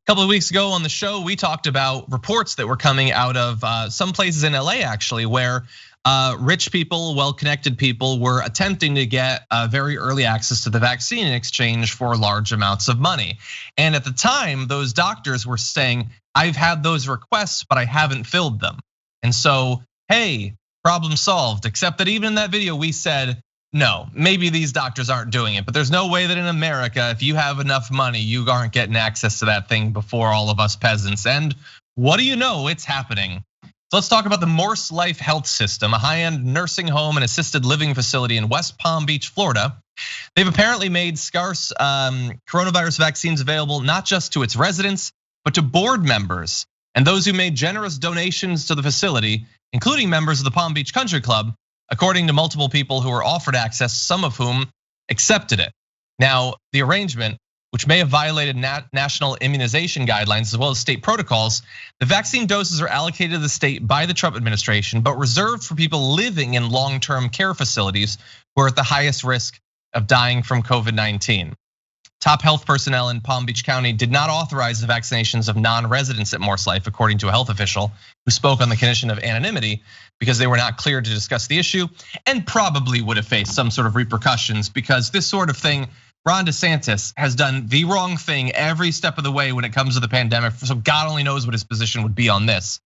couple of weeks ago on the show, we talked about reports that were coming out of some places in LA actually, where rich people, well-connected people were attempting to get very early access to the vaccine in exchange for large amounts of money. And at the time, those doctors were saying, I've had those requests, but I haven't filled them. And so, hey, problem solved, except that even in that video, we said, no, maybe these doctors aren't doing it, but there's no way that in America, if you have enough money, you aren't getting access to that thing before all of us peasants. And what do you know, it's happening. So let's talk about the MorseLife Health System, a high-end nursing home and assisted living facility in West Palm Beach, Florida. They've apparently made scarce coronavirus vaccines available not just to its residents, but to board members and those who made generous donations to the facility, including members of the Palm Beach Country Club, according to multiple people who were offered access, some of whom accepted it. Now, the arrangement, which may have violated national immunization guidelines as well as state protocols, the vaccine doses are allocated to the state by the Trump administration, but reserved for people living in long-term care facilities who are at the highest risk of dying from COVID-19. Top health personnel in Palm Beach County did not authorize the vaccinations of non-residents at MorseLife, according to a health official who spoke on the condition of anonymity because they were not cleared to discuss the issue and probably would have faced some sort of repercussions because this sort of thing, Ron DeSantis has done the wrong thing every step of the way when it comes to the pandemic. So God only knows what his position would be on this.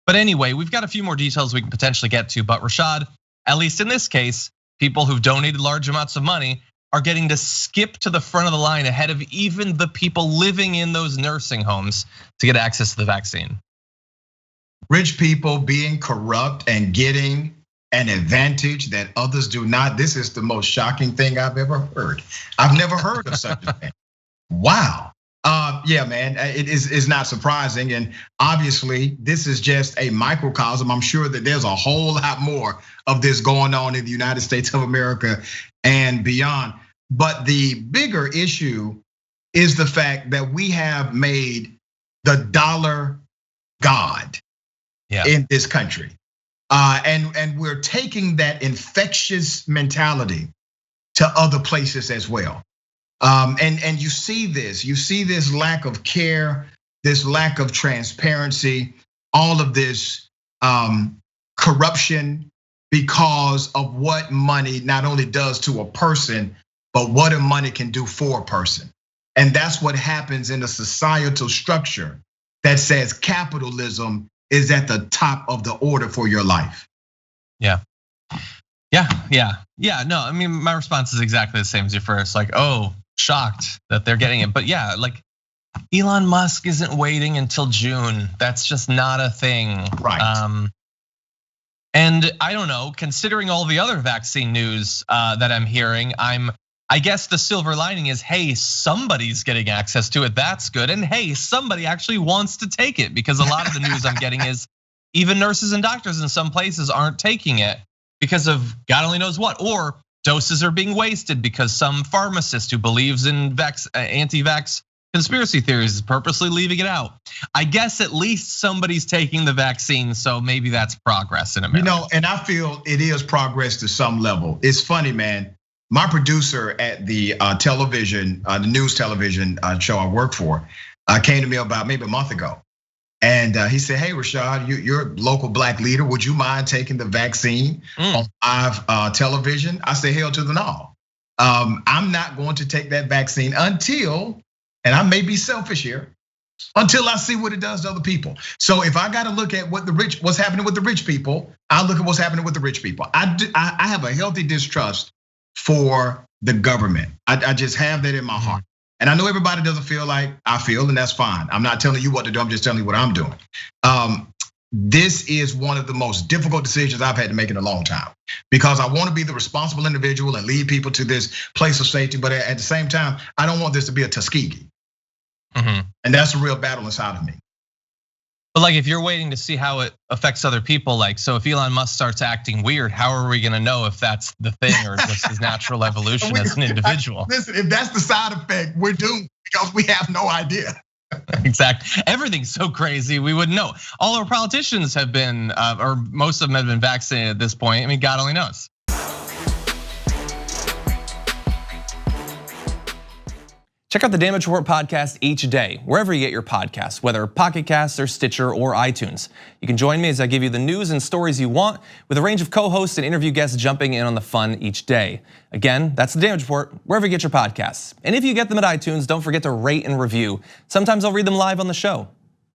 But anyway, we've got a few more details we can potentially get to, but Rashad, at least in this case, people who've donated large amounts of money are getting to skip to the front of the line ahead of even the people living in those nursing homes to get access to the vaccine. Rich people being corrupt and getting an advantage that others do not. This is the most shocking thing I've ever heard. I've never heard of such a thing. Wow. Yeah, man, it is not surprising. And obviously, this is just a microcosm. I'm sure that there's a whole lot more of this going on in the United States of America and beyond. But the bigger issue is the fact that we have made the dollar God in this country. And we're taking that infectious mentality to other places as well. And you see this lack of care, this lack of transparency, all of this corruption because of what money not only does to a person, but what money can do for a person. And that's what happens in a societal structure that says capitalism is at the top of the order for your life. Yeah. No, I mean, my response is exactly the same as your first. Like, oh, shocked that they're getting it. But yeah, like Elon Musk isn't waiting until June. That's just not a thing. Right. And I don't know, considering all the other vaccine news that I'm hearing, I guess the silver lining is, hey, somebody's getting access to it. That's good. And hey, somebody actually wants to take it, because a lot of the news I'm getting is even nurses and doctors in some places aren't taking it because of God only knows what, or doses are being wasted because some pharmacist who believes in anti-vax conspiracy theories is purposely leaving it out. I guess at least somebody's taking the vaccine, so maybe that's progress in America. You know, and I feel it is progress to some level. It's funny, man. My producer at the television, the news television show I work for, came to me about maybe a month ago. And he said, hey, Rashad, you're a local black leader. Would you mind taking the vaccine on live television? I say, hell to the no. I'm not going to take that vaccine until, and I may be selfish here, until I see what it does to other people. So if I got to look at what's happening with the rich people, I'll look at what's happening with the rich people. I have a healthy distrust for the government. I just have that in my heart. And I know everybody doesn't feel like I feel, and that's fine. I'm not telling you what to do, I'm just telling you what I'm doing. This is one of the most difficult decisions I've had to make in a long time, because I want to be the responsible individual and lead people to this place of safety. But at the same time, I don't want this to be a Tuskegee. And that's a real battle inside of me. But like, if you're waiting to see how it affects other people, like, so if Elon Musk starts acting weird, how are we gonna know if that's the thing or just his natural evolution as an individual? Listen, if that's the side effect, we're doomed because we have no idea. Exactly, everything's so crazy, we wouldn't know. All our politicians have been, or most of them have been vaccinated at this point. I mean, God only knows. Check out the Damage Report podcast each day, wherever you get your podcasts, whether Pocket Casts or Stitcher or iTunes. You can join me as I give you the news and stories you want, with a range of co-hosts and interview guests jumping in on the fun each day. Again, that's the Damage Report, wherever you get your podcasts. And if you get them at iTunes, don't forget to rate and review. Sometimes I'll read them live on the show.